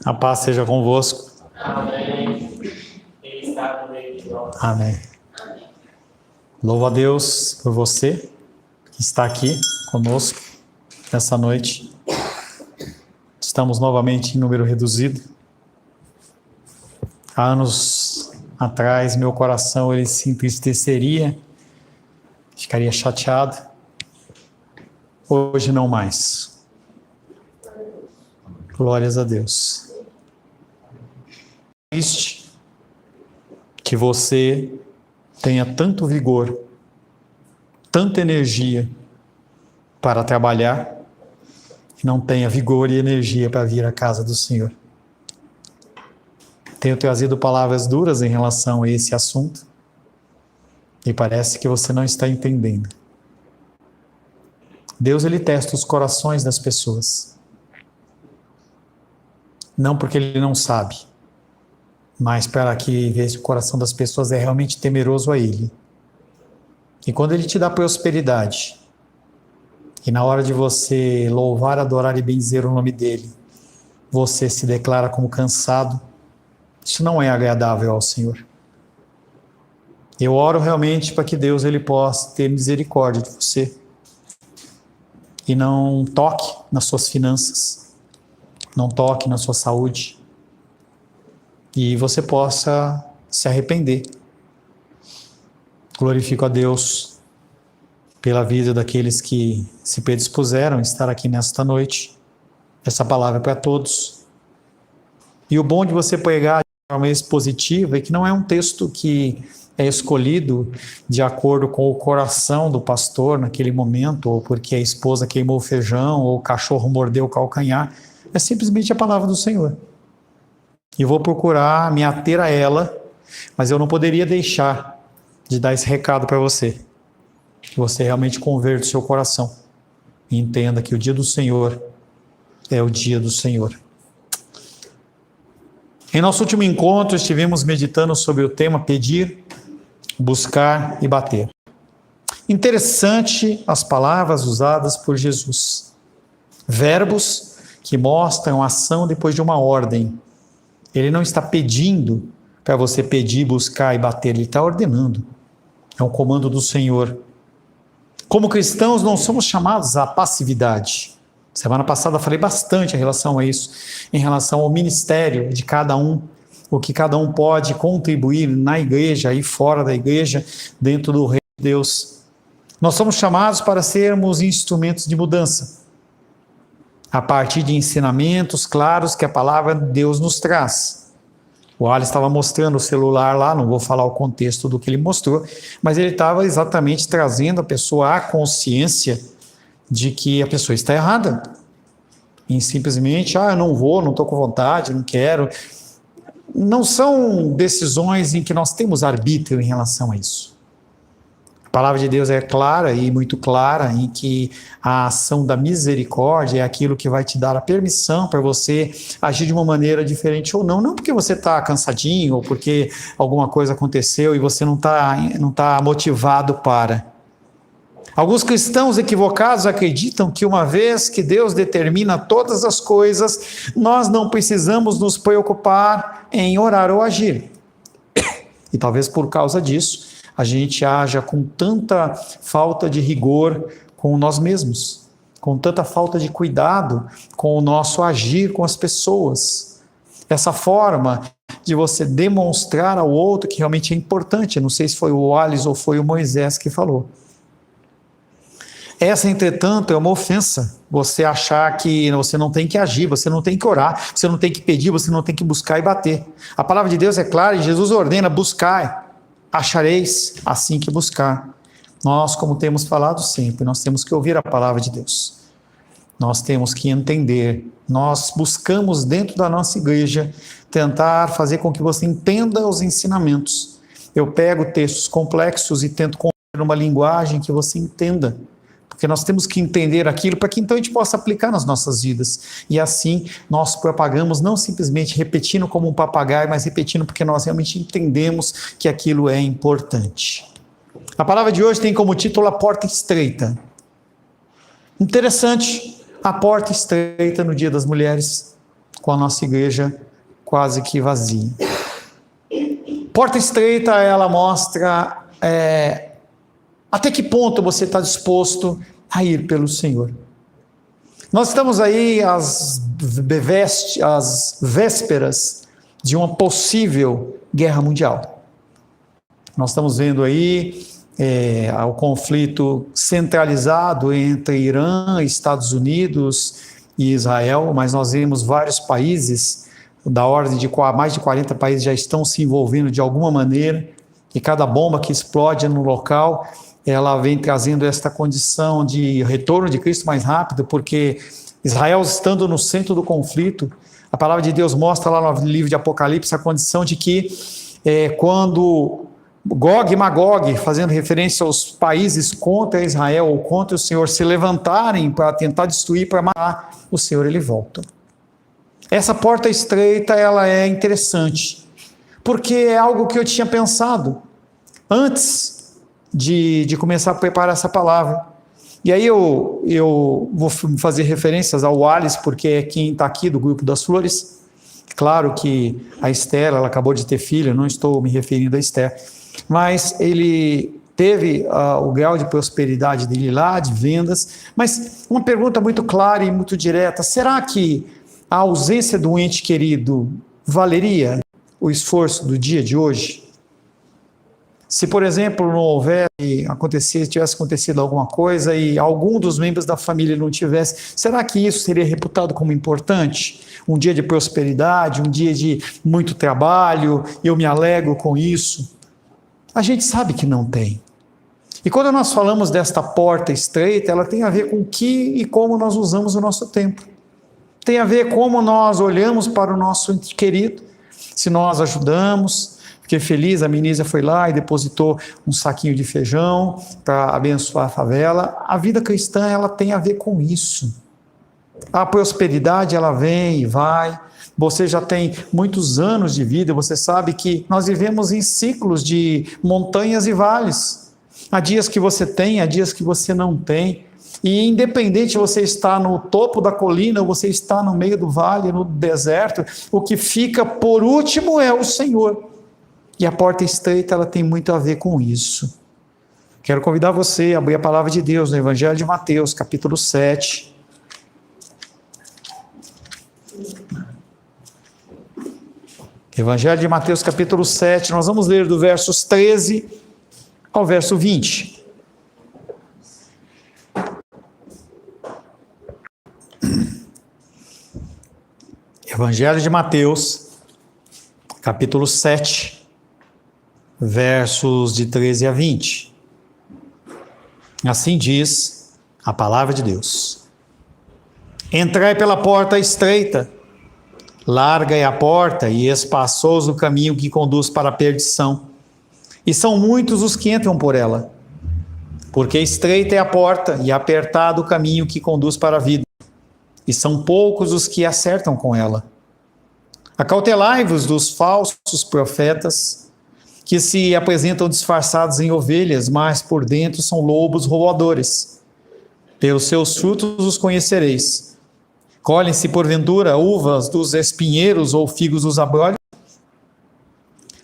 A paz seja convosco. Amém. Ele está no meio de nós. Amém. Louvo a Deus por você que está aqui conosco nessa noite. Estamos novamente em número reduzido. Há anos atrás, meu coração ele se entristeceria, ficaria chateado. Hoje não mais. Glórias a Deus. Triste que você tenha tanto vigor, tanta energia para trabalhar e não tenha vigor e energia para vir à casa do Senhor. Tenho trazido palavras duras em relação a esse assunto e parece que você não está entendendo. Deus ele testa os corações das pessoas. Não porque ele não sabe, mas para que veja se o coração das pessoas é realmente temeroso a ele. E quando ele te dá prosperidade, e na hora de você louvar, adorar e bendizer o nome dele, você se declara como cansado, isso não é agradável ao Senhor. Eu oro realmente para que Deus ele possa ter misericórdia de você e não toque nas suas finanças, não toque na sua saúde, e você possa se arrepender. Glorifico a Deus pela vida daqueles que se predispuseram a estar aqui nesta noite. Essa palavra é para todos. E o bom de você pregar de forma expositiva é que não é um texto que é escolhido de acordo com o coração do pastor naquele momento, ou porque a esposa queimou o feijão, ou o cachorro mordeu o calcanhar. É simplesmente a palavra do Senhor. E vou procurar me ater a ela, mas eu não poderia deixar de dar esse recado para você. Que você realmente converta o seu coração e entenda que o dia do Senhor é o dia do Senhor. Em nosso último encontro, estivemos meditando sobre o tema pedir, buscar e bater. Interessante as palavras usadas por Jesus. Verbos que mostram ação depois de uma ordem. Ele não está pedindo para você pedir, buscar e bater, ele está ordenando. É um comando do Senhor. Como cristãos, não somos chamados à passividade. Semana passada falei bastante em relação a isso, em relação ao ministério de cada um, o que cada um pode contribuir na igreja e fora da igreja, dentro do reino de Deus. Nós somos chamados para sermos instrumentos de mudança, a partir de ensinamentos claros que a palavra de Deus nos traz. O Ali estava mostrando o celular lá, não vou falar o contexto do que ele mostrou, mas ele estava exatamente trazendo a pessoa à consciência de que a pessoa está errada. E simplesmente, eu não vou, não estou com vontade, não quero. Não são decisões em que nós temos arbítrio em relação a isso. A palavra de Deus é clara e muito clara em que a ação da misericórdia é aquilo que vai te dar a permissão para você agir de uma maneira diferente ou não. Não porque você está cansadinho ou porque alguma coisa aconteceu e você não tá motivado para. Alguns cristãos equivocados acreditam que uma vez que Deus determina todas as coisas, nós não precisamos nos preocupar em orar ou agir. E talvez por causa disso, a gente haja com tanta falta de rigor com nós mesmos, com tanta falta de cuidado com o nosso agir com as pessoas. Essa forma de você demonstrar ao outro que realmente é importante, não sei se foi o Alice ou foi o Moisés que falou. Essa, entretanto, é uma ofensa, você achar que você não tem que agir, você não tem que orar, você não tem que pedir, você não tem que buscar e bater. A palavra de Deus é clara e Jesus ordena: buscar, achareis, assim que buscar. Nós, como temos falado sempre, nós temos que ouvir a palavra de Deus. Nós temos que entender. Nós buscamos dentro da nossa igreja tentar fazer com que você entenda os ensinamentos. Eu pego textos complexos e tento conter uma linguagem que você entenda. Porque nós temos que entender aquilo para que então a gente possa aplicar nas nossas vidas. E assim nós propagamos, não simplesmente repetindo como um papagaio, mas repetindo porque nós realmente entendemos que aquilo é importante. A palavra de hoje tem como título a porta estreita. Interessante, a porta estreita no Dia das Mulheres. com a nossa igreja quase que vazia. Porta estreita, ela mostra até que ponto você está disposto a ir pelo Senhor. Nós estamos aí às vésperas de uma possível guerra mundial. Nós estamos vendo aí o conflito centralizado entre Irã, Estados Unidos e Israel, mas nós vemos vários países, da ordem de mais de 40 países já estão se envolvendo de alguma maneira, e cada bomba que explode no local, ela vem trazendo esta condição de retorno de Cristo mais rápido, porque Israel estando no centro do conflito, a palavra de Deus mostra lá no livro de Apocalipse a condição de que quando Gog e Magog, fazendo referência aos países contra Israel ou contra o Senhor, se levantarem para tentar destruir, para matar, o Senhor ele volta. Essa porta estreita, ela é interessante, porque é algo que eu tinha pensado antes de começar a preparar essa palavra. E aí eu vou fazer referências ao Wallace, porque é quem está aqui do Grupo das Flores. Claro que a Esther, ela acabou de ter filho, não estou me referindo a Esther, mas ele teve o grau de prosperidade dele lá, de vendas. Mas uma pergunta muito clara e muito direta: será que a ausência do ente querido valeria o esforço do dia de hoje? Se, por exemplo, não houvesse tivesse acontecido alguma coisa e algum dos membros da família não tivesse, será que isso seria reputado como importante? Um dia de prosperidade, um dia de muito trabalho, eu me alegro com isso? A gente sabe que não tem. E quando nós falamos desta porta estreita, ela tem a ver com o que e como nós usamos o nosso tempo. Tem a ver como nós olhamos para o nosso ente querido, se nós ajudamos. Fiquei feliz, a Minísia foi lá e depositou um saquinho de feijão para abençoar a favela. A vida cristã, ela tem a ver com isso. A prosperidade, ela vem e vai. Você já tem muitos anos de vida, você sabe que nós vivemos em ciclos de montanhas e vales. Há dias que você tem, há dias que você não tem. E independente se você está no topo da colina, ou você está no meio do vale, no deserto, o que fica por último é o Senhor. E a porta estreita, ela tem muito a ver com isso. Quero convidar você a abrir a palavra de Deus no Evangelho de Mateus, capítulo 7. Evangelho de Mateus, capítulo 7, nós vamos ler do versos 13 ao verso 20. Evangelho de Mateus, capítulo 7, versos de 13 a 20. Assim diz a palavra de Deus: Entrai pela porta estreita, larga é a porta e espaçoso o caminho que conduz para a perdição, e são muitos os que entram por ela. Porque estreita é a porta e apertado o caminho que conduz para a vida, e são poucos os que acertam com ela. Acautelai-vos dos falsos profetas, que se apresentam disfarçados em ovelhas, mas por dentro são lobos roubadores. Pelos seus frutos os conhecereis. Colhem-se porventura uvas dos espinheiros ou figos dos abrolhos?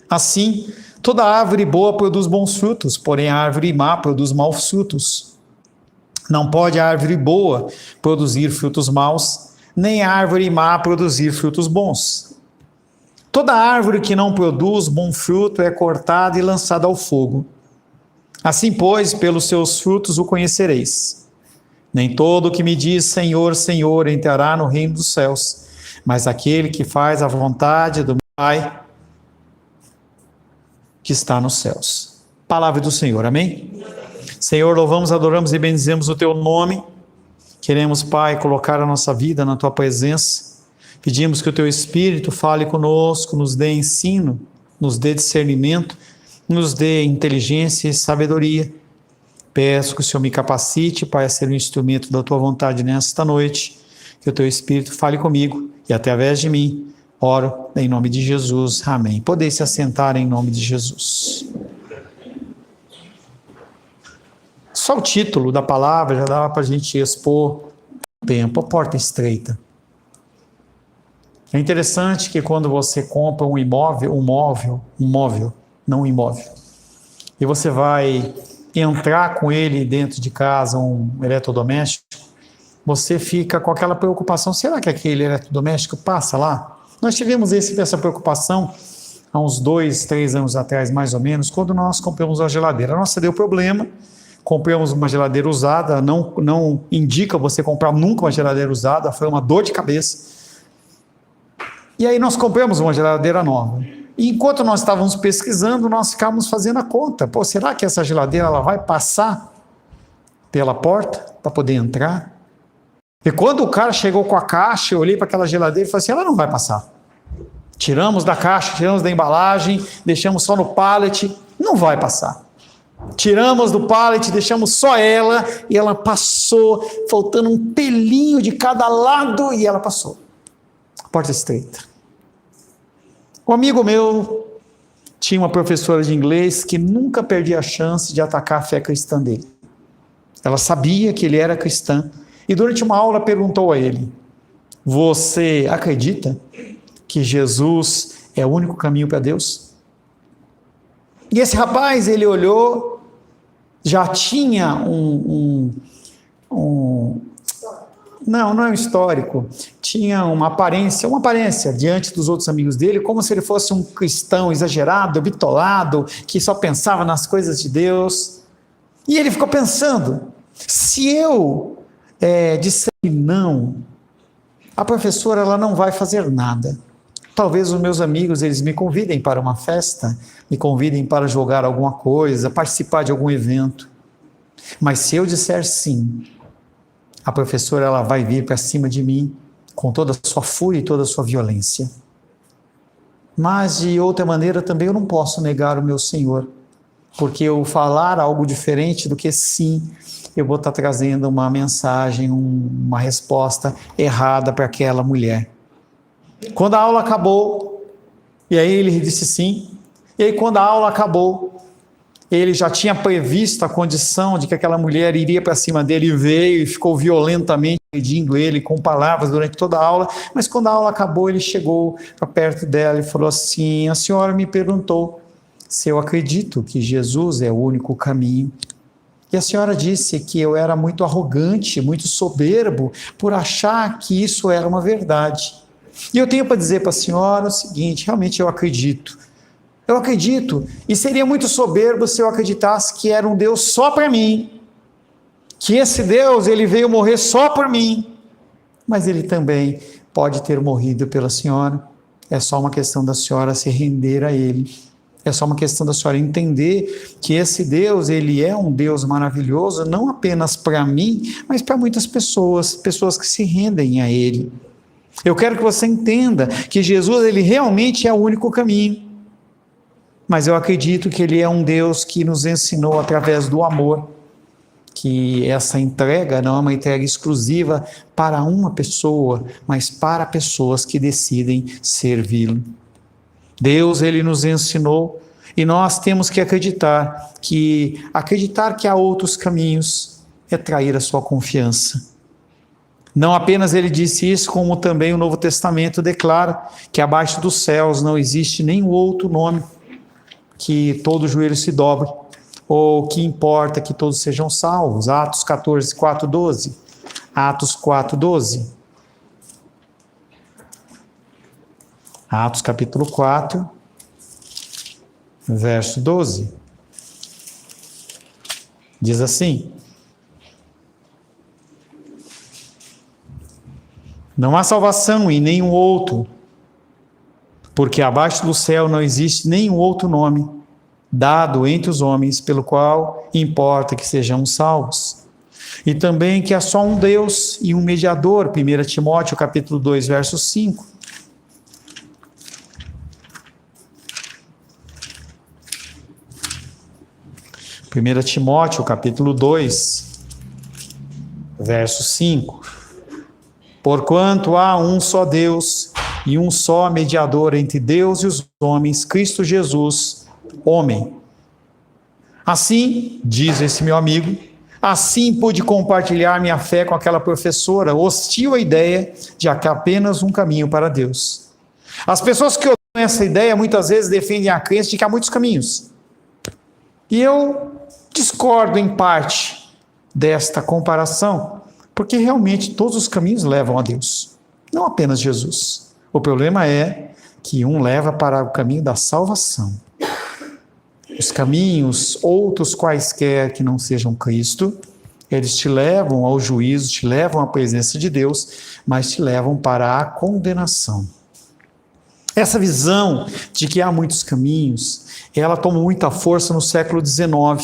Assim, toda árvore boa produz bons frutos, porém a árvore má produz maus frutos. Não pode a árvore boa produzir frutos maus, nem a árvore má produzir frutos bons. Toda árvore que não produz bom fruto é cortada e lançada ao fogo. Assim, pois, pelos seus frutos o conhecereis. Nem todo que me diz Senhor, Senhor entrará no reino dos céus, mas aquele que faz a vontade do Pai que está nos céus. Palavra do Senhor, amém? Senhor, louvamos, adoramos e bendizemos o Teu nome. Queremos, Pai, colocar a nossa vida na Tua presença. Pedimos que o Teu Espírito fale conosco, nos dê ensino, nos dê discernimento, nos dê inteligência e sabedoria. Peço que o Senhor me capacite, Pai, a ser um instrumento da Tua vontade nesta noite. Que o Teu Espírito fale comigo e através de mim. Oro em nome de Jesus. Amém. Podeis se assentar em nome de Jesus. Só o título da palavra já dava para a gente expor o tempo. A porta estreita. É interessante que quando você compra um móvel, não um imóvel, e você vai entrar com ele dentro de casa, um eletrodoméstico, você fica com aquela preocupação, será que aquele eletrodoméstico passa lá? Nós tivemos essa preocupação há uns 2, 3 anos atrás, mais ou menos, quando nós compramos uma geladeira. A nossa deu problema, compramos uma geladeira usada, não indica você comprar nunca uma geladeira usada, foi uma dor de cabeça. E aí nós compramos uma geladeira nova. E enquanto nós estávamos pesquisando, nós ficávamos fazendo a conta. Pô, será que essa geladeira ela vai passar pela porta para poder entrar? E quando o cara chegou com a caixa, eu olhei para aquela geladeira e falei assim, ela não vai passar. Tiramos da caixa, tiramos da embalagem, deixamos só no pallet, não vai passar. Tiramos do pallet, deixamos só ela, e ela passou, faltando um pelinho de cada lado, e ela passou. Porta estreita. Um amigo meu tinha uma professora de inglês que nunca perdia a chance de atacar a fé cristã dele. Ela sabia que ele era cristão e durante uma aula perguntou a ele, você acredita que Jesus é o único caminho para Deus? E esse rapaz, ele olhou, já tinha não é um histórico, tinha uma aparência diante dos outros amigos dele, como se ele fosse um cristão exagerado, bitolado, que só pensava nas coisas de Deus. E ele ficou pensando, se eu disser não, a professora ela não vai fazer nada. Talvez os meus amigos eles me convidem para uma festa, me convidem para jogar alguma coisa, participar de algum evento. Mas se eu disser sim, a professora ela vai vir para cima de mim com toda a sua fúria e toda a sua violência. Mas de outra maneira também eu não posso negar o meu Senhor, porque eu falar algo diferente do que sim, eu vou estar trazendo uma mensagem, uma resposta errada para aquela mulher. Quando a aula acabou, e aí ele disse sim, e aí quando a aula acabou, ele já tinha previsto a condição de que aquela mulher iria para cima dele e veio e ficou violentamente agredindo ele com palavras durante toda a aula, mas quando a aula acabou ele chegou para perto dela e falou assim, a senhora me perguntou se eu acredito que Jesus é o único caminho, e a senhora disse que eu era muito arrogante, muito soberbo por achar que isso era uma verdade, e eu tenho para dizer para a senhora o seguinte, realmente eu acredito, e seria muito soberbo se eu acreditasse que era um Deus só para mim, que esse Deus, ele veio morrer só por mim, mas ele também pode ter morrido pela senhora, é só uma questão da senhora se render a ele, é só uma questão da senhora entender que esse Deus, ele é um Deus maravilhoso, não apenas para mim, mas para muitas pessoas que se rendem a ele. Eu quero que você entenda que Jesus, ele realmente é o único caminho, mas eu acredito que ele é um Deus que nos ensinou através do amor, que essa entrega não é uma entrega exclusiva para uma pessoa, mas para pessoas que decidem servi-lo. Deus, ele nos ensinou e nós temos que acreditar que há outros caminhos é trair a sua confiança. Não apenas ele disse isso, como também o Novo Testamento declara que abaixo dos céus não existe nenhum outro nome que todo joelho se dobre, ou que importa que todos sejam salvos. Atos 14, 4, 12. Atos 4, 12. Atos capítulo 4, verso 12. Diz assim: não há salvação em nenhum outro, porque abaixo do céu não existe nenhum outro nome dado entre os homens pelo qual importa que sejamos salvos. E também que há só um Deus e um mediador, 1 Timóteo capítulo 2, verso 5. Primeira Timóteo capítulo 2, verso 5. Porquanto há um só Deus e um só mediador entre Deus e os homens, Cristo Jesus, homem. Assim, diz esse meu amigo, Assim pude compartilhar minha fé com aquela professora, hostil à ideia de que há apenas um caminho para Deus. As pessoas que odeiam essa ideia muitas vezes defendem a crença de que há muitos caminhos. E eu discordo em parte desta comparação, porque realmente todos os caminhos levam a Deus, não apenas Jesus. O problema é que um leva para o caminho da salvação. Os caminhos, outros quaisquer que não sejam Cristo, eles te levam ao juízo, te levam à presença de Deus, mas te levam para a condenação. Essa visão de que há muitos caminhos, ela tomou muita força no século XIX.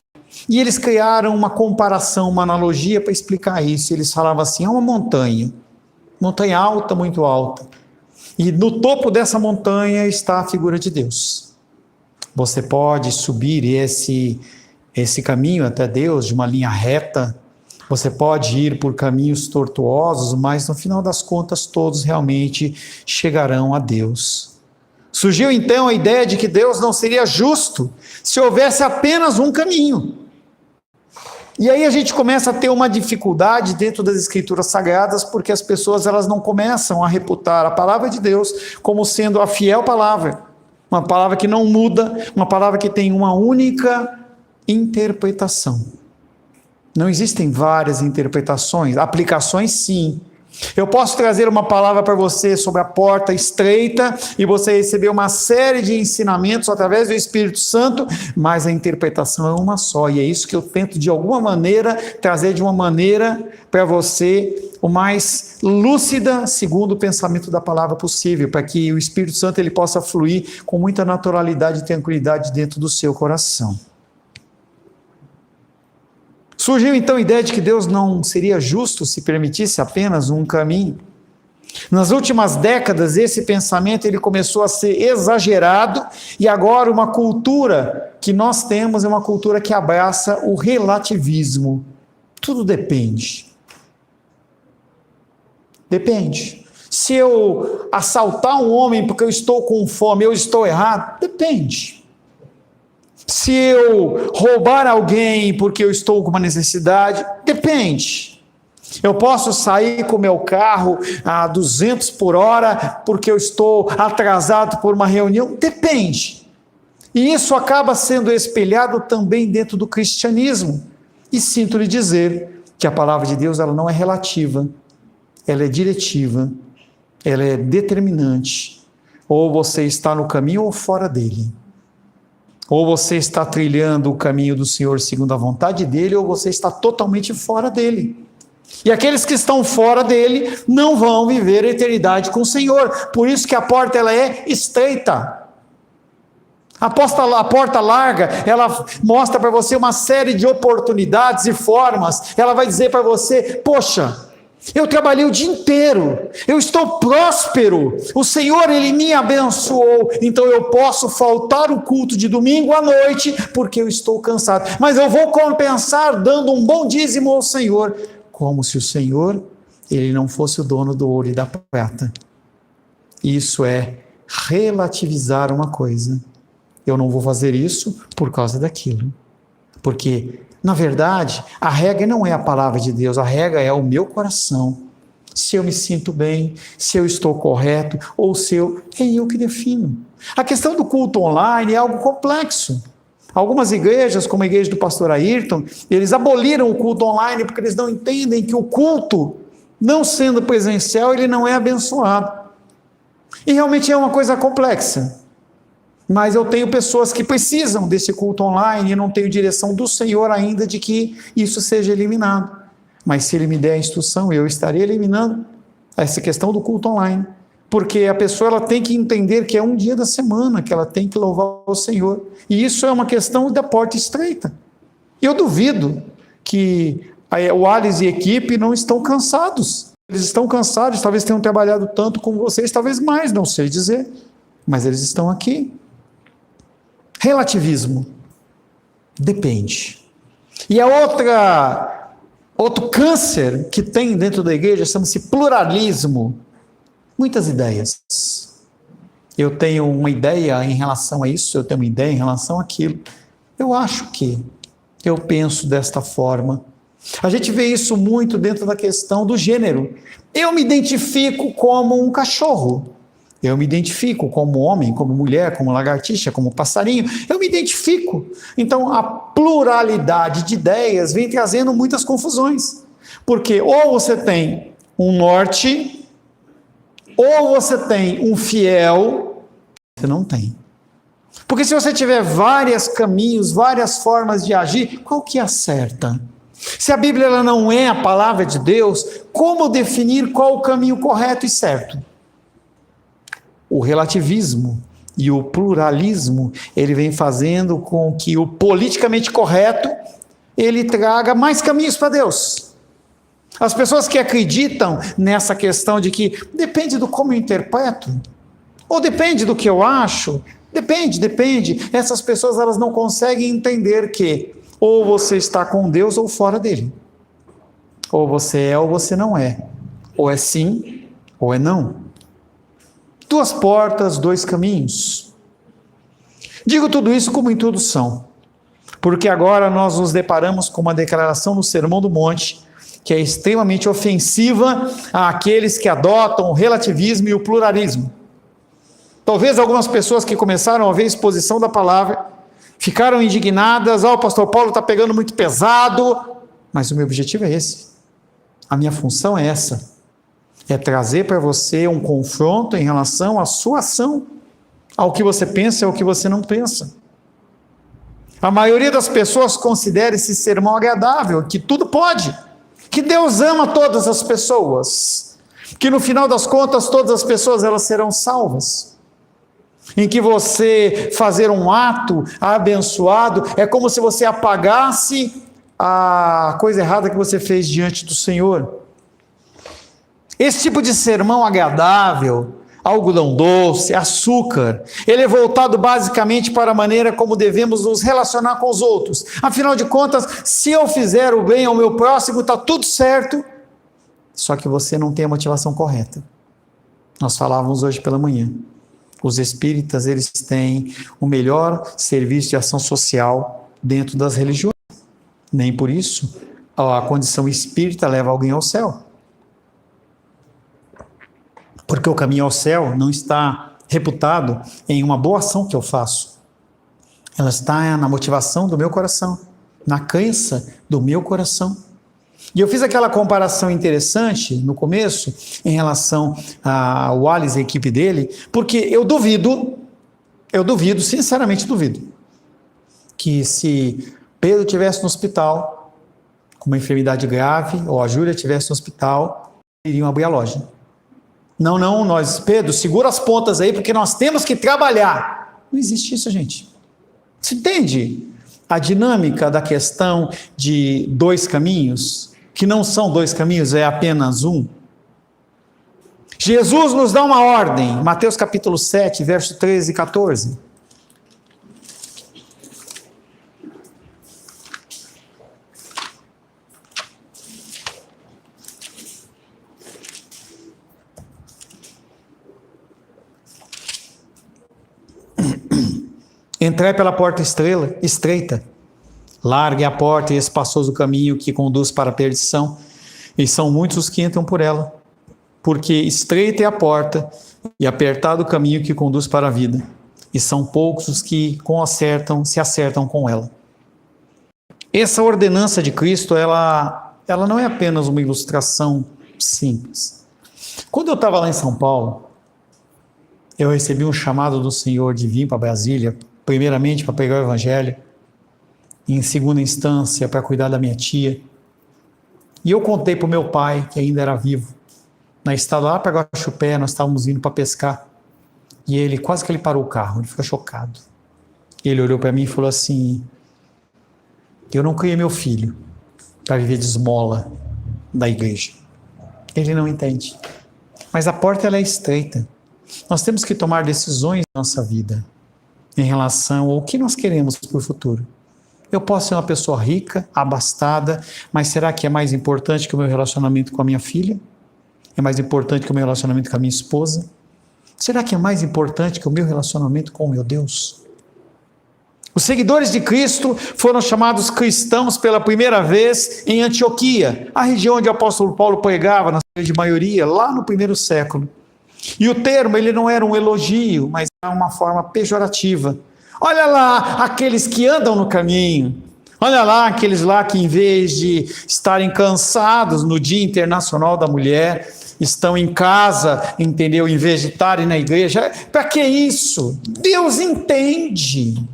E eles criaram uma comparação, uma analogia para explicar isso. Eles falavam assim, há uma montanha alta, muito alta. E no topo dessa montanha está a figura de Deus. Você pode subir esse caminho até Deus de uma linha reta, você pode ir por caminhos tortuosos, mas no final das contas todos realmente chegarão a Deus. Surgiu então a ideia de que Deus não seria justo se houvesse apenas um caminho. E aí a gente começa a ter uma dificuldade dentro das Escrituras Sagradas, porque as pessoas elas não começam a reputar a palavra de Deus como sendo a fiel palavra. Uma palavra que não muda, uma palavra que tem uma única interpretação. Não existem várias interpretações, aplicações sim. Eu posso trazer uma palavra para você sobre a porta estreita e você receber uma série de ensinamentos através do Espírito Santo, mas a interpretação é uma só, e é isso que eu tento de alguma maneira trazer de uma maneira para você o mais lúcida, segundo o pensamento da palavra possível, para que o Espírito Santo ele possa fluir com muita naturalidade e tranquilidade dentro do seu coração. Surgiu então a ideia de que Deus não seria justo se permitisse apenas um caminho. Nas últimas décadas, esse pensamento ele começou a ser exagerado e agora uma cultura que nós temos é uma cultura que abraça o relativismo. Tudo depende. Depende. Se eu assaltar um homem porque eu estou com fome, eu estou errado? Depende. Se eu roubar alguém porque eu estou com uma necessidade, depende. Eu posso sair com meu carro a 200 por hora porque eu estou atrasado por uma reunião, depende. E isso acaba sendo espelhado também dentro do cristianismo. E sinto lhe dizer que a palavra de Deus ela não é relativa, ela é diretiva, ela é determinante. Ou você está no caminho ou fora dele. Ou você está trilhando o caminho do Senhor segundo a vontade dele, ou você está totalmente fora dele. E aqueles que estão fora dele não vão viver a eternidade com o Senhor. Por isso que a porta ela é estreita. A porta larga, ela mostra para você uma série de oportunidades e formas. Ela vai dizer para você, poxa, eu trabalhei o dia inteiro, eu estou próspero, o Senhor ele me abençoou, então eu posso faltar o culto de domingo à noite, porque eu estou cansado, mas eu vou compensar dando um bom dízimo ao Senhor, como se o Senhor ele não fosse o dono do ouro e da prata. Isso é relativizar uma coisa. Eu não vou fazer isso por causa daquilo, porque na verdade, a regra não é a palavra de Deus, a regra é o meu coração. Se eu me sinto bem, se eu estou correto, ou se é eu que defino. A questão do culto online é algo complexo. Algumas igrejas, como a igreja do pastor Ayrton, eles aboliram o culto online porque eles não entendem que o culto, não sendo presencial, ele não é abençoado. E realmente é uma coisa complexa. Mas eu tenho pessoas que precisam desse culto online e eu não tenho direção do Senhor ainda de que isso seja eliminado. Mas se Ele me der a instrução, eu estarei eliminando essa questão do culto online. Porque a pessoa ela tem que entender que é um dia da semana que ela tem que louvar o Senhor. E isso é uma questão da porta estreita. Eu duvido que o Alice e a equipe não estão cansados. Eles estão cansados, talvez tenham trabalhado tanto como vocês, talvez mais, não sei dizer. Mas eles estão aqui. Relativismo. Depende. E outro câncer que tem dentro da igreja chama-se pluralismo. Muitas ideias. Eu tenho uma ideia em relação a isso, eu tenho uma ideia em relação àquilo. Eu acho que, eu penso desta forma. A gente vê isso muito dentro da questão do gênero. Eu me identifico como um cachorro. Eu me identifico como homem, como mulher, como lagartixa, como passarinho. Eu me identifico. Então, a pluralidade de ideias vem trazendo muitas confusões. Porque ou você tem um norte, ou você tem um fiel, você não tem. Porque se você tiver vários caminhos, várias formas de agir, qual que é a certa? Se a Bíblia ela não é a palavra de Deus, como definir qual o caminho correto e certo? O relativismo e o pluralismo, ele vem fazendo com que o politicamente correto, ele traga mais caminhos para Deus. As pessoas que acreditam nessa questão de que depende do como eu interpreto, ou depende do que eu acho, depende. Essas pessoas elas não conseguem entender que ou você está com Deus ou fora dele. Ou você é ou você não é. Ou é sim ou é não. Duas portas, dois caminhos. Digo tudo isso como introdução, porque agora nós nos deparamos com uma declaração no Sermão do Monte que é extremamente ofensiva àqueles que adotam o relativismo e o pluralismo. Talvez algumas pessoas que começaram a ver a exposição da palavra ficaram indignadas, o pastor Paulo está pegando muito pesado, mas o meu objetivo é esse. A minha função é essa. É trazer para você um confronto em relação à sua ação, ao que você pensa e ao que você não pensa. A maioria das pessoas considera esse sermão agradável, que tudo pode, que Deus ama todas as pessoas, que no final das contas todas as pessoas elas serão salvas. Em que você fazer um ato abençoado é como se você apagasse a coisa errada que você fez diante do Senhor. Esse tipo de sermão agradável, algodão doce, açúcar, ele é voltado basicamente para a maneira como devemos nos relacionar com os outros. Afinal de contas, se eu fizer o bem ao meu próximo, está tudo certo, só que você não tem a motivação correta. Nós falávamos hoje pela manhã. Os espíritas, eles têm o melhor serviço de ação social dentro das religiões. Nem por isso a condição espírita leva alguém ao céu. Porque o caminho ao céu não está reputado em uma boa ação que eu faço. Ela está na motivação do meu coração, na crença do meu coração. E eu fiz aquela comparação interessante no começo, em relação ao Wallace e a equipe dele, porque eu duvido, sinceramente duvido, que se Pedro estivesse no hospital, com uma enfermidade grave, ou a Júlia estivesse no hospital, iriam abrir a loja. Não, Pedro, segura as pontas aí, porque nós temos que trabalhar. Não existe isso, gente. Você entende a dinâmica da questão de dois caminhos? Que não são dois caminhos, é apenas um. Jesus nos dá uma ordem, Mateus capítulo 7, verso 13 e 14. Entrai pela porta estreita, largue a porta e espaçoso o caminho que conduz para a perdição, e são muitos os que entram por ela, porque estreita é a porta e apertado o caminho que conduz para a vida, e são poucos os que se acertam com ela. Essa ordenança de Cristo, ela não é apenas uma ilustração simples. Quando eu estava lá em São Paulo, eu recebi um chamado do Senhor de vir para Brasília, primeiramente para pregar o Evangelho, e em segunda instância para cuidar da minha tia. E eu contei para o meu pai, que ainda era vivo, na estrada lá para Guaxupé, nós estávamos indo para pescar, e ele, quase que ele parou o carro, ele ficou chocado. Ele olhou para mim e falou assim: eu não criei meu filho para viver de esmola da igreja. Ele não entende. Mas a porta ela é estreita. Nós temos que tomar decisões na nossa vida em relação ao que nós queremos para o futuro. Eu posso ser uma pessoa rica, abastada, mas será que é mais importante que o meu relacionamento com a minha filha? É mais importante que o meu relacionamento com a minha esposa? Será que é mais importante que o meu relacionamento com o meu Deus? Os seguidores de Cristo foram chamados cristãos pela primeira vez em Antioquia, a região onde o apóstolo Paulo pregava, na grande maioria, lá no primeiro século. E o termo, ele não era um elogio, mas era uma forma pejorativa. Olha lá aqueles que andam no caminho. Olha lá aqueles lá que, em vez de estarem cansados no Dia Internacional da Mulher, estão em casa, entendeu? Em vez de estarem na igreja. Para que isso? Deus entende.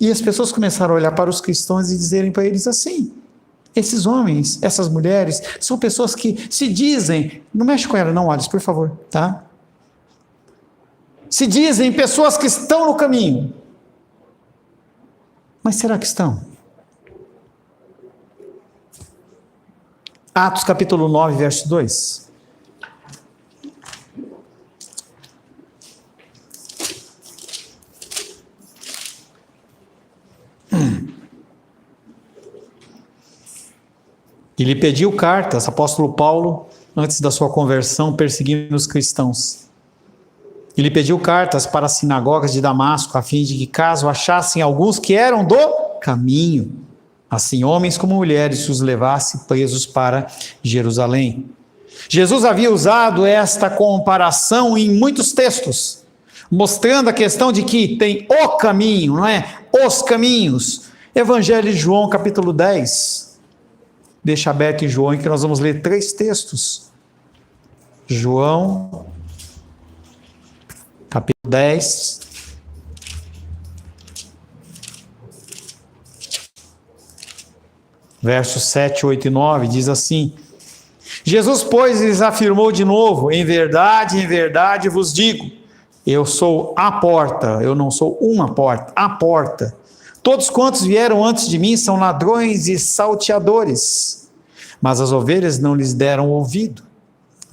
E as pessoas começaram a olhar para os cristãos e dizerem para eles assim: esses homens, essas mulheres, são pessoas que se dizem, não mexe com ela não, Alice, por favor, tá? Se dizem pessoas que estão no caminho. Mas será que estão? Atos capítulo 9, verso 2. Ele pediu cartas, apóstolo Paulo, antes da sua conversão, perseguindo os cristãos. Ele pediu cartas para as sinagogas de Damasco, a fim de que, caso achassem alguns que eram do caminho, assim homens como mulheres, os levasse presos para Jerusalém. Jesus havia usado esta comparação em muitos textos, mostrando a questão de que tem o caminho, não é? Os caminhos. Evangelho de João, capítulo 10. Deixa aberto em João, que nós vamos ler 3 textos. João, capítulo 10. Versos 7, 8 e 9, diz assim: Jesus, pois, lhes afirmou de novo: em verdade vos digo, eu sou a porta, eu não sou uma porta, a porta. Todos quantos vieram antes de mim são ladrões e salteadores, mas as ovelhas não lhes deram ouvido.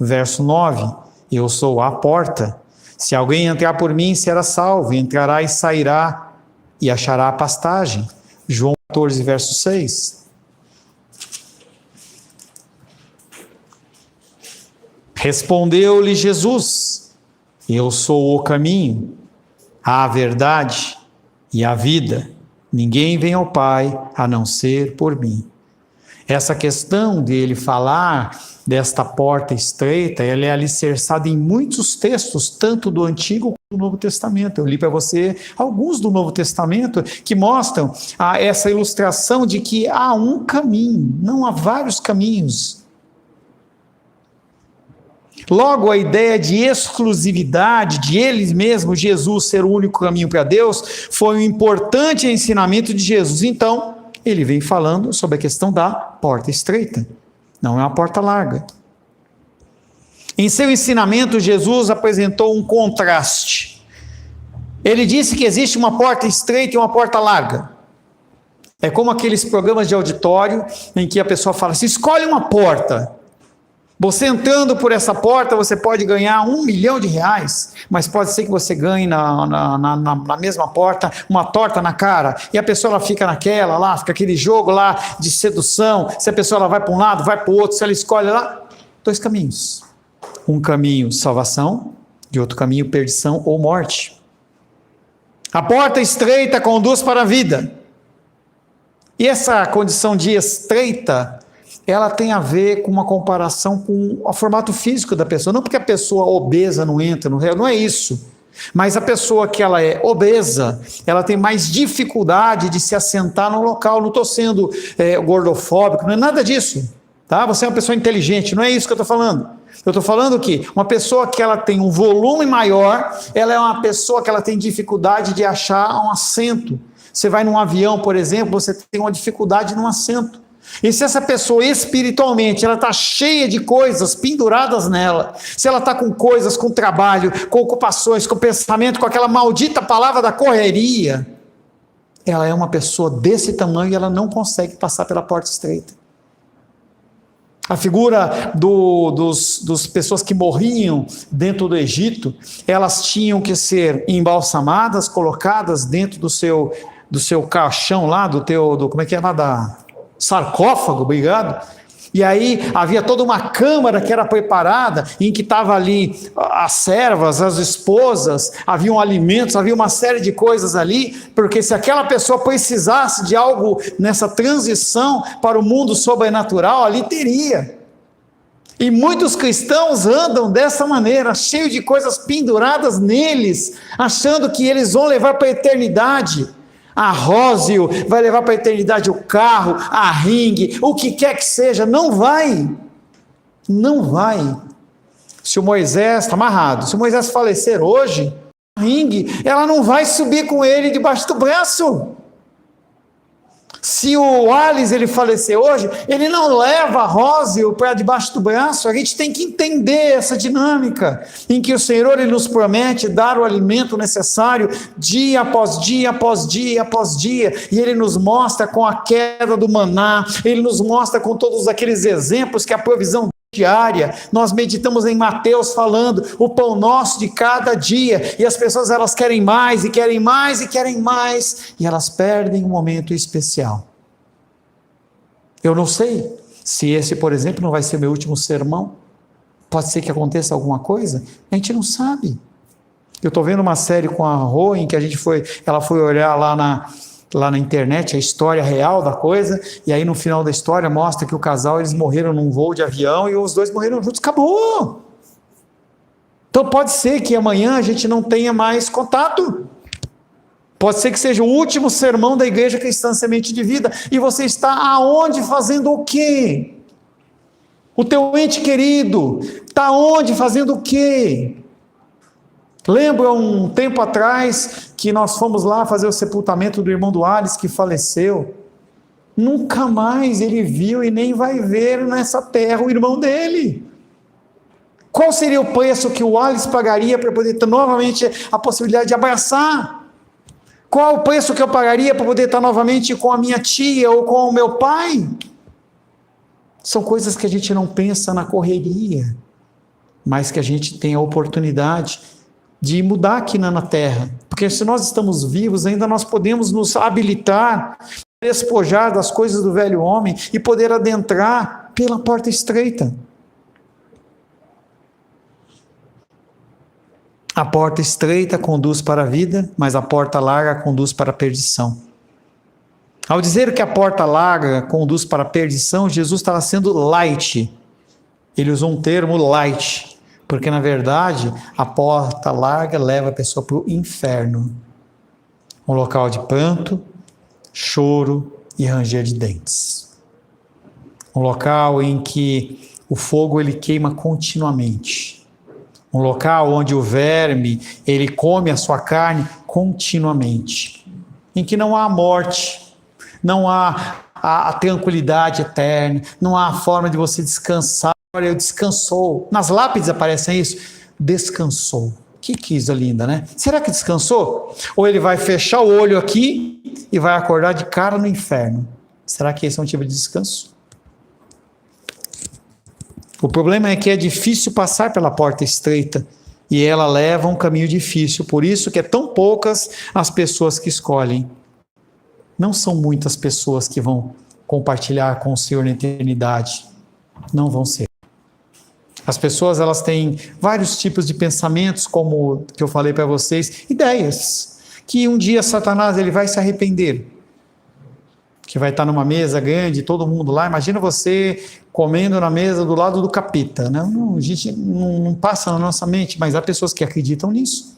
Verso 9, eu sou a porta. Se alguém entrar por mim, será salvo, entrará e sairá e achará a pastagem. João 14, verso 6. Respondeu-lhe Jesus: eu sou o caminho, a verdade e a vida. Ninguém vem ao Pai a não ser por mim. Essa questão de ele falar desta porta estreita, ela é alicerçada em muitos textos, tanto do Antigo como do Novo Testamento. Eu li para você alguns do Novo Testamento que mostram essa ilustração de que há um caminho, não há vários caminhos. Logo, a ideia de exclusividade, de ele mesmo, Jesus, ser o único caminho para Deus, foi um importante ensinamento de Jesus. Então, ele vem falando sobre a questão da porta estreita, não é uma porta larga. Em seu ensinamento, Jesus apresentou um contraste. Ele disse que existe uma porta estreita e uma porta larga. É como aqueles programas de auditório em que a pessoa fala assim: escolhe uma porta. Você entrando por essa porta, você pode ganhar R$1 milhão, mas pode ser que você ganhe na mesma porta uma torta na cara, e a pessoa ela fica naquela lá, fica aquele jogo lá de sedução, se a pessoa ela vai para um lado, vai para o outro, se ela escolhe lá, 2 caminhos. Um caminho salvação, e outro caminho perdição ou morte. A porta estreita conduz para a vida, e essa condição de estreita, ela tem a ver com uma comparação com o formato físico da pessoa, não porque a pessoa obesa não entra no réu, não é isso, mas a pessoa que ela é obesa, ela tem mais dificuldade de se assentar no local. Não estou sendo gordofóbico, não é nada disso, tá? Você é uma pessoa inteligente, não é isso que eu estou falando. Eu estou falando que uma pessoa que ela tem um volume maior, ela é uma pessoa que ela tem dificuldade de achar um assento. Você vai num avião, por exemplo, você tem uma dificuldade num assento. E se essa pessoa espiritualmente, ela está cheia de coisas penduradas nela, se ela está com coisas, com trabalho, com ocupações, com pensamento, com aquela maldita palavra da correria, ela é uma pessoa desse tamanho e ela não consegue passar pela porta estreita. A figura dos pessoas que morriam dentro do Egito, elas tinham que ser embalsamadas, colocadas dentro do seu caixão lá, como é que é lá sarcófago, obrigado, E aí havia toda uma câmara que era preparada, em que estavam ali as servas, as esposas, haviam alimentos, havia uma série de coisas ali, porque se aquela pessoa precisasse de algo nessa transição para o mundo sobrenatural, ali teria. E muitos cristãos andam dessa maneira, cheio de coisas penduradas neles, achando que eles vão levar para a eternidade. A Rósio vai levar para a eternidade o carro, a ringue, o que quer que seja. Não vai. Não vai. Se o Moisés está amarrado, se o Moisés falecer hoje, a ringue, ela não vai subir com ele debaixo do braço. Se o Alice ele falecer hoje, ele não leva a Rósio para debaixo do braço. A gente tem que entender essa dinâmica, em que o Senhor ele nos promete dar o alimento necessário dia após dia, após dia, após dia, e ele nos mostra com a queda do maná, ele nos mostra com todos aqueles exemplos que a provisão diária. Nós meditamos em Mateus falando o pão nosso de cada dia, e as pessoas elas querem mais e querem mais e querem mais, e elas perdem um momento especial. Eu não sei se esse, por exemplo, não vai ser meu último sermão. Pode ser que aconteça alguma coisa, a gente não sabe. Eu estou vendo uma série com a Rô, em que ela foi olhar lá na internet a história real da coisa, e aí no final da história mostra que o casal, eles morreram num voo de avião, e os dois morreram juntos, acabou. Então pode ser que amanhã a gente não tenha mais contato, pode ser que seja o último sermão da Igreja Cristã Semente de Vida, e você está aonde fazendo o quê? O teu ente querido está aonde fazendo o quê? Lembra um tempo atrás que nós fomos lá fazer o sepultamento do irmão do Alice que faleceu? Nunca mais ele viu e nem vai ver nessa terra o irmão dele. Qual seria o preço que o Alice pagaria para poder ter novamente a possibilidade de abraçar? Qual o preço que eu pagaria para poder estar novamente com a minha tia ou com o meu pai? São coisas que a gente não pensa na correria, mas que a gente tem a oportunidade de mudar aqui na terra, porque se nós estamos vivos, ainda nós podemos nos habilitar, despojar das coisas do velho homem e poder adentrar pela porta estreita. A porta estreita conduz para a vida, mas a porta larga conduz para a perdição. Ao dizer que a porta larga conduz para a perdição, Jesus estava sendo light. Ele usou um termo light, porque na verdade a porta larga leva a pessoa para o inferno, um local de pranto, choro e ranger de dentes, um local em que o fogo ele queima continuamente, um local onde o verme ele come a sua carne continuamente, em que não há morte, não há a tranquilidade eterna, não há forma de você descansar. Olha, eu descansou. Nas lápides aparece isso. Descansou. Que coisa linda, né? Será que descansou? Ou ele vai fechar o olho aqui e vai acordar de cara no inferno? Será que esse é um tipo de descanso? O problema é que é difícil passar pela porta estreita e ela leva um caminho difícil. Por isso que é tão poucas as pessoas que escolhem. Não são muitas pessoas que vão compartilhar com o Senhor na eternidade. Não vão ser. As pessoas elas têm vários tipos de pensamentos, como que eu falei para vocês, ideias, que um dia Satanás ele vai se arrepender, que vai estar numa mesa grande, todo mundo lá, imagina você comendo na mesa do lado do capeta, né? Não, a gente não passa na nossa mente, mas há pessoas que acreditam nisso.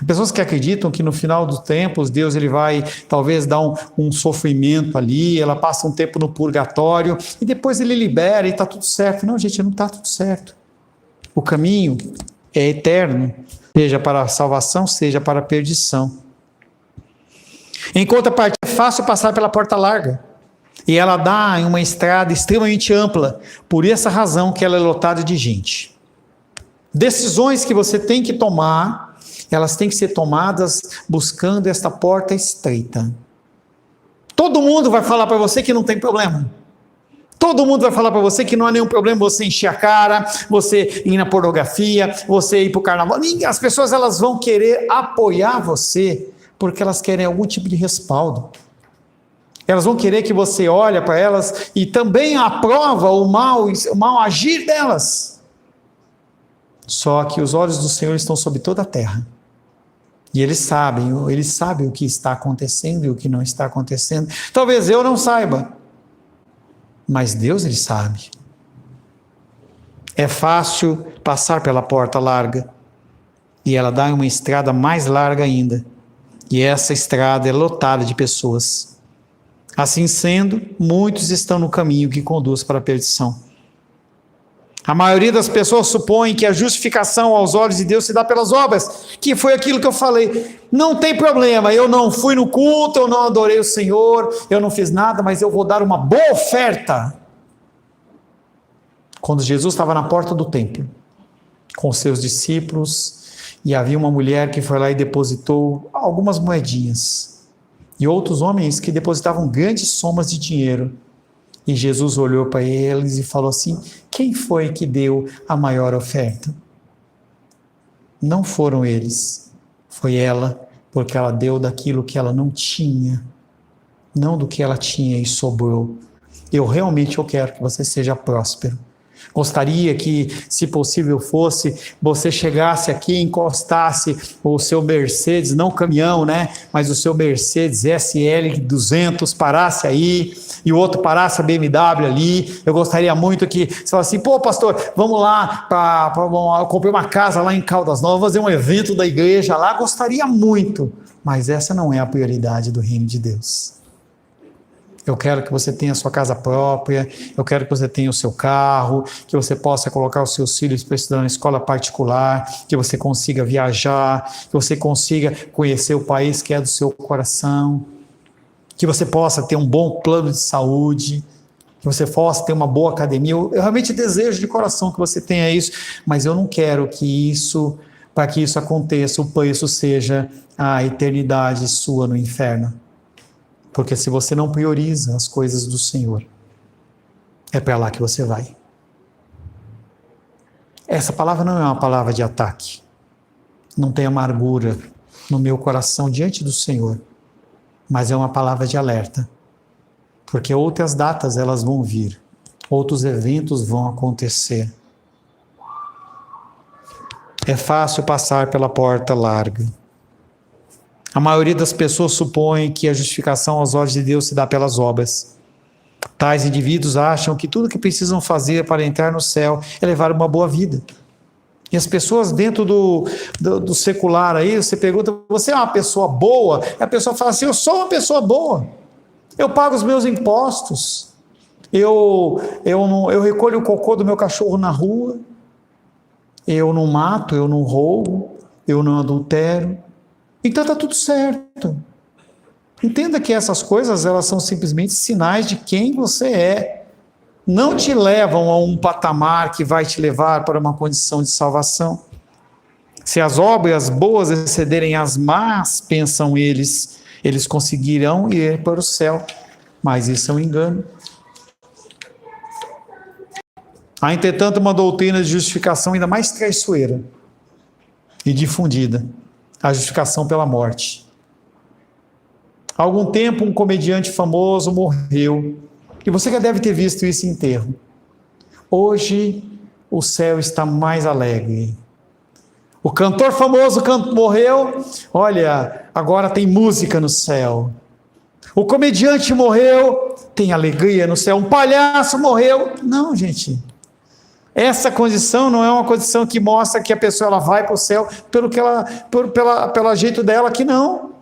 Há pessoas que acreditam que no final dos tempos Deus ele vai talvez dar um sofrimento ali, ela passa um tempo no purgatório e depois ele libera e está tudo certo. Não, gente, não está tudo certo. O caminho é eterno, seja para a salvação, seja para a perdição. Em contrapartida, é fácil passar pela porta larga e ela dá em uma estrada extremamente ampla, por essa razão que ela é lotada de gente. Decisões que você tem que tomar, elas têm que ser tomadas buscando esta porta estreita. Todo mundo vai falar para você que não tem problema. Todo mundo vai falar para você que não há nenhum problema você encher a cara, você ir na pornografia, você ir para o carnaval. As pessoas elas vão querer apoiar você porque elas querem algum tipo de respaldo. Elas vão querer que você olhe para elas e também aprova o mal agir delas. Só que os olhos do Senhor estão sobre toda a terra. E Ele sabe o que está acontecendo e o que não está acontecendo. Talvez eu não saiba, mas Deus, Ele sabe. É fácil passar pela porta larga, e ela dá uma estrada mais larga ainda. E essa estrada é lotada de pessoas. Assim sendo, muitos estão no caminho que conduz para a perdição. A maioria das pessoas supõe que a justificação aos olhos de Deus se dá pelas obras, que foi aquilo que eu falei. Não tem problema, eu não fui no culto, eu não adorei o Senhor, eu não fiz nada, mas eu vou dar uma boa oferta. Quando Jesus estava na porta do templo, com seus discípulos, e havia uma mulher que foi lá e depositou algumas moedinhas, e outros homens que depositavam grandes somas de dinheiro. E Jesus olhou para eles e falou assim: quem foi que deu a maior oferta? Não foram eles, foi ela, porque ela deu daquilo que ela não tinha, não do que ela tinha e sobrou. Eu quero que você seja próspero. Gostaria que, se possível fosse, você chegasse aqui e encostasse o seu Mercedes, não caminhão, né? Mas o seu Mercedes SL 200 parasse aí, e o outro parasse a BMW ali. Eu gostaria muito que você falasse assim: pô, pastor, vamos lá, eu comprei uma casa lá em Caldas Novas, fazer um evento da igreja lá. Gostaria muito, mas essa não é a prioridade do reino de Deus. Eu quero que você tenha a sua casa própria, eu quero que você tenha o seu carro, que você possa colocar os seus filhos para estudar na escola particular, que você consiga viajar, que você consiga conhecer o país que é do seu coração, que você possa ter um bom plano de saúde, que você possa ter uma boa academia. Eu realmente desejo de coração que você tenha isso, mas eu não quero que isso, para que isso aconteça, o preço seja a eternidade sua no inferno. Porque se você não prioriza as coisas do Senhor, é para lá que você vai. Essa palavra não é uma palavra de ataque. Não tem amargura no meu coração diante do Senhor. Mas é uma palavra de alerta. Porque outras datas elas vão vir. Outros eventos vão acontecer. É fácil passar pela porta larga. A maioria das pessoas supõe que a justificação aos olhos de Deus se dá pelas obras. Tais indivíduos acham que tudo que precisam fazer para entrar no céu é levar uma boa vida. E as pessoas dentro do secular aí, você pergunta: você é uma pessoa boa? E a pessoa fala assim: eu sou uma pessoa boa. Eu pago os meus impostos. Eu recolho o cocô do meu cachorro na rua. Eu não mato, eu não roubo, eu não adultero. Então está tudo certo. Entenda que essas coisas, elas são simplesmente sinais de quem você é. Não te levam a um patamar que vai te levar para uma condição de salvação. Se as obras boas excederem as más, pensam eles conseguirão ir para o céu. Mas isso é um engano. Há, entretanto, uma doutrina de justificação ainda mais traiçoeira e difundida. A justificação pela morte. Há algum tempo, um comediante famoso morreu, e você já deve ter visto isso em enterro. Hoje, o céu está mais alegre. O cantor famoso morreu, olha, agora tem música no céu. O comediante morreu, tem alegria no céu. Um palhaço morreu. Não, gente. Essa condição não é uma condição que mostra que a pessoa ela vai para o céu pelo jeito dela, que não.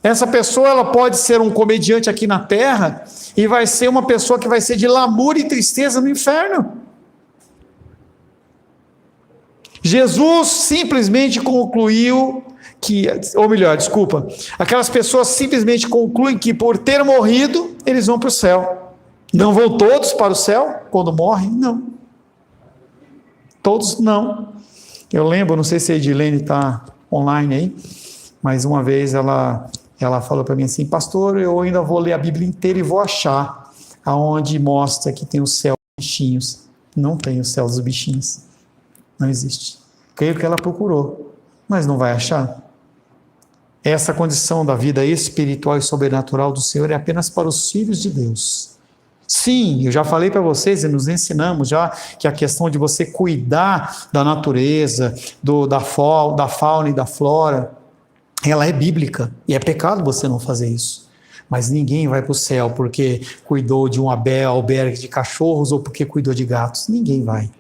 Essa pessoa ela pode ser um comediante aqui na terra e vai ser uma pessoa que vai ser de lamúria e tristeza no inferno. Jesus simplesmente concluiu aquelas pessoas simplesmente concluem que por ter morrido, eles vão para o céu. Não vão todos para o céu quando morrem? Não. Todos não. Eu lembro, não sei se a Edilene está online aí, mas uma vez ela falou para mim assim: pastor, eu ainda vou ler a Bíblia inteira e vou achar aonde mostra que tem o céu dos bichinhos. Não tem o céu dos bichinhos. Não existe. Creio que ela procurou, mas não vai achar. Essa condição da vida espiritual e sobrenatural do Senhor é apenas para os filhos de Deus. Sim, eu já falei para vocês e nos ensinamos já que a questão de você cuidar da natureza, da fauna e da flora, ela é bíblica e é pecado você não fazer isso. Mas ninguém vai para o céu porque cuidou de um albergue de cachorros ou porque cuidou de gatos. Ninguém vai.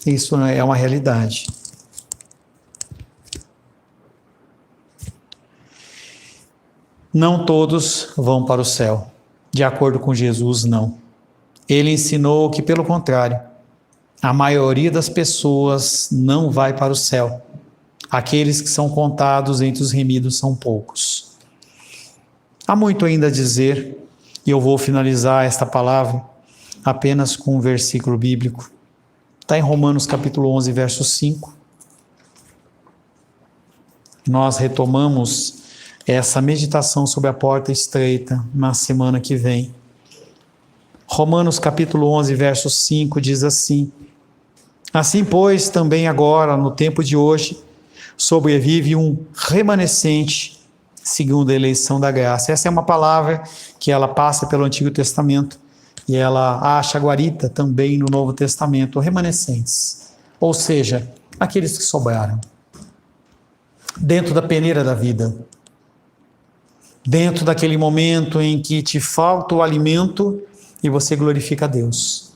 Isso é uma realidade. Não todos vão para o céu. De acordo com Jesus, não. Ele ensinou que, pelo contrário, a maioria das pessoas não vai para o céu. Aqueles que são contados entre os remidos são poucos. Há muito ainda a dizer, e eu vou finalizar esta palavra apenas com um versículo bíblico. Está em Romanos capítulo 11, verso 5. Nós retomamos essa meditação sobre a porta estreita na semana que vem. Romanos capítulo 11, verso 5 diz assim: assim, pois, também agora, no tempo de hoje, sobrevive um remanescente segundo a eleição da graça. Essa é uma palavra que ela passa pelo Antigo Testamento e ela acha guarita também no Novo Testamento, remanescentes, ou seja, aqueles que sobraram dentro da peneira da vida, dentro daquele momento em que te falta o alimento e você glorifica a Deus.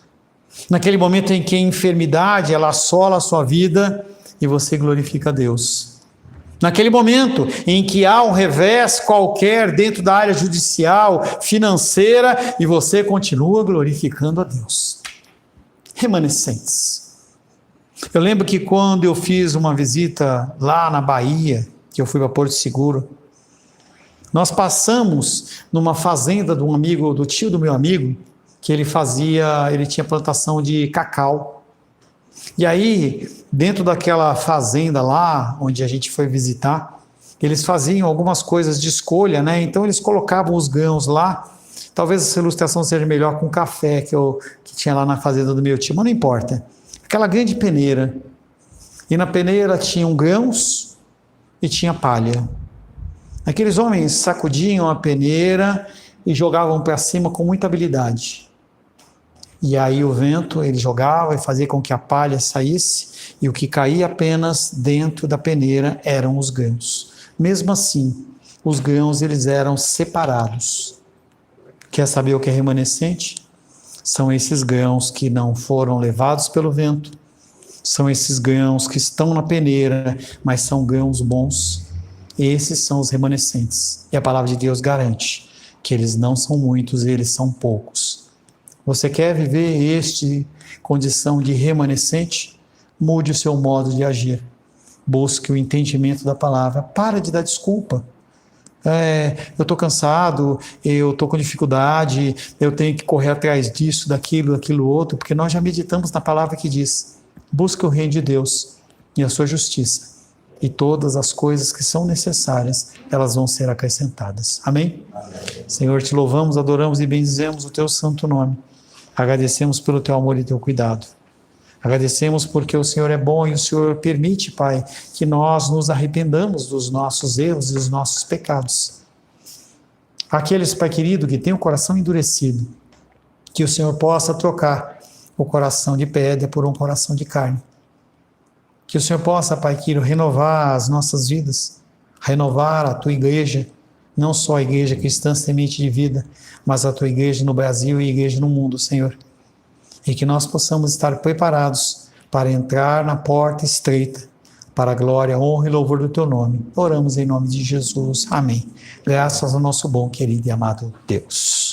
Naquele momento em que a enfermidade ela assola a sua vida e você glorifica a Deus. Naquele momento em que há um revés qualquer dentro da área judicial, financeira, e você continua glorificando a Deus. Remanescentes. Eu lembro que quando eu fiz uma visita lá na Bahia, que eu fui para Porto Seguro, nós passamos numa fazenda de um amigo, do tio do meu amigo, que ele tinha plantação de cacau. E aí, dentro daquela fazenda lá, onde a gente foi visitar, eles faziam algumas coisas de escolha, né? Então eles colocavam os grãos lá. Talvez essa ilustração seja melhor com o café que tinha lá na fazenda do meu tio, mas não importa. Aquela grande peneira. E na peneira tinham grãos e tinha palha. Aqueles homens sacudiam a peneira e jogavam para cima com muita habilidade. E aí o vento, ele jogava e fazia com que a palha saísse, e o que caía apenas dentro da peneira eram os grãos. Mesmo assim, os grãos eles eram separados. Quer saber o que é remanescente? São esses grãos que não foram levados pelo vento, são esses grãos que estão na peneira, mas são grãos bons. Esses são os remanescentes. E a palavra de Deus garante que eles não são muitos, eles são poucos. Você quer viver esta condição de remanescente? Mude o seu modo de agir. Busque o entendimento da palavra. Para de dar desculpa. Eu estou cansado, eu estou com dificuldade, eu tenho que correr atrás disso, daquilo outro, porque nós já meditamos na palavra que diz: busque o reino de Deus e a sua justiça, e todas as coisas que são necessárias, elas vão ser acrescentadas. Amém? Amém. Senhor, te louvamos, adoramos e bendizemos o teu santo nome. Agradecemos pelo teu amor e teu cuidado. Agradecemos porque o Senhor é bom e o Senhor permite, Pai, que nós nos arrependamos dos nossos erros e dos nossos pecados. Aqueles, Pai querido, que têm o coração endurecido, que o Senhor possa trocar o coração de pedra por um coração de carne. Que o Senhor possa, Pai querido, renovar as nossas vidas, renovar a tua igreja, não só a igreja cristã Semente de Vida, mas a tua igreja no Brasil e a igreja no mundo, Senhor. E que nós possamos estar preparados para entrar na porta estreita, para a glória, honra e louvor do teu nome. Oramos em nome de Jesus. Amém. Graças ao nosso bom, querido e amado Deus.